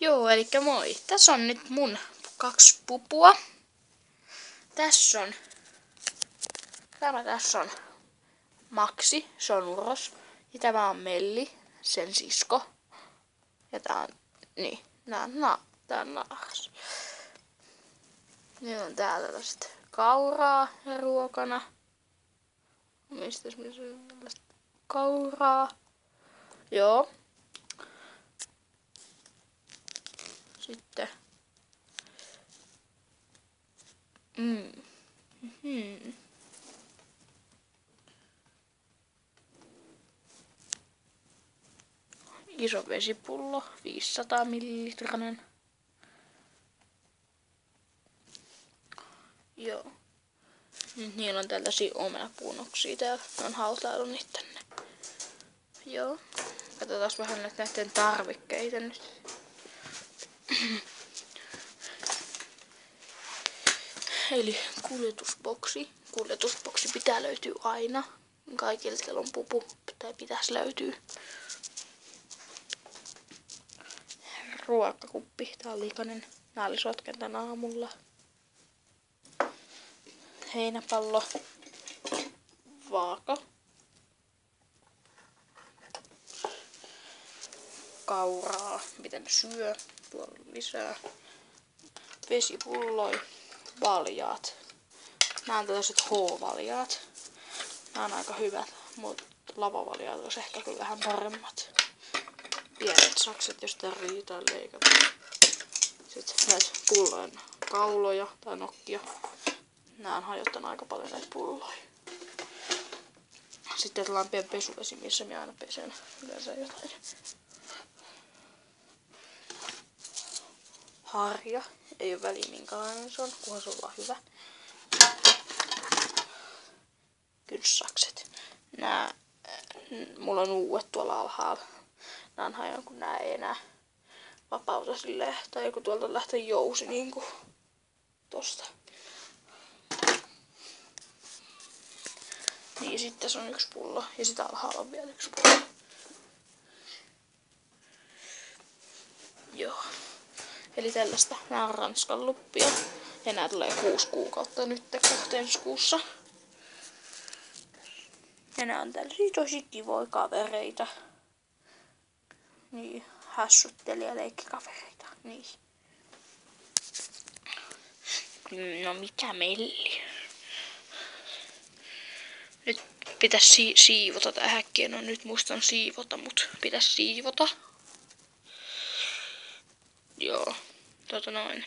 Joo, eli moi. Tässä on nyt mun 2 pupua. Tässä on Maksi, se on uros. Ja tämä on Melli, sen sisko. Ja tää on, tää on naaras. Nyt on täällä tällaista kauraa ruokana. Mistäs me syömme tällaista kauraa? Joo. Sitten. Iso vesipullo, 500 millilitrainen. Joo. Nyt niillä on tällaisia omenapuunoksia täällä. Ne on hautailu niitä tänne. Joo. Katsotaan vähän näiden tarvikkeita nyt. Eli kuljetusboksi. Kuljetusboksi pitää löytyä aina. Kaikilla teillä on pupu. Pitäisi löytyä. Ruokakuppi. Tää on likainen. Nää oli sotken tän aamulla. Heinäpallo. Vaaka. Kauraa. Mitä ne syö. Tuolla lisää. Vesipulloi. Valjaat. Nää on tällaiset H-valjaat. Nää on aika hyvät, mutta lavavaljaat olisi ehkä kyllä vähän paremmat. Pienet sakset, jos tää riitaa leikata. Sitten näitä pullojen kauloja tai nokkia. Nää on hajottanut aika paljon näitä pulloja. Sitten tällä on pieni pesuvesi, missä minä aina pesen yleensä jotain. Harja. Ei ole väliä minkälainen se on, kunhan se on vaan hyvä. Kynssakset. Nää, mulla on uudet tuolla alhaalla. Nää on hajoin, kun nää ei enää vapauta silleen. Tai joku tuolta lähtee jousi niinku tosta. Niin, sitten tässä on 1 pullo. Ja sitä alhaalla on vielä 1 pullo. Joo. Eli tällaista. Nää on Ranskan luppia. Ja nää tulee 6 kuukautta nyt ensi kuussa. Ja nää on tällaisia tosi kivoja kavereita. Niin, hässyttelijä leikkikavereita. Niin. No mikä Melli? Nyt pitäis siivota tää häkkiä. No nyt muistan siivota, mut pitäis siivota. Joo, noin.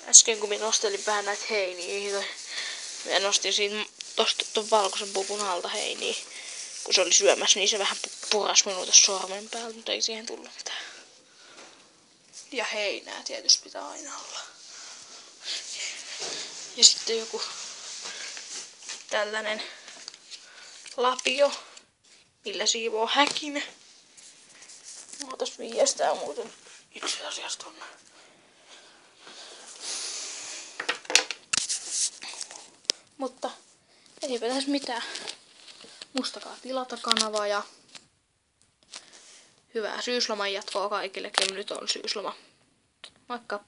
Äsken kun minä nostelin vähän näitä heiniä, minä nostin siinä tosta ton valkoisen pupun alta heiniä. Kun se oli syömässä, niin se vähän puras minua tässä sormen päällä, mutta ei siihen tullut mitään. Ja heinää tietysti pitää aina olla. Ja sitten joku tällainen lapio, millä siivoo häkin. Ootas viestää muuten itse asiassa tonne. Mutta eipä tässä mitään. Muistakaa tilata kanava ja hyvää syysloman jatkoa kaikille, kenellä nyt on syysloma. Moikka!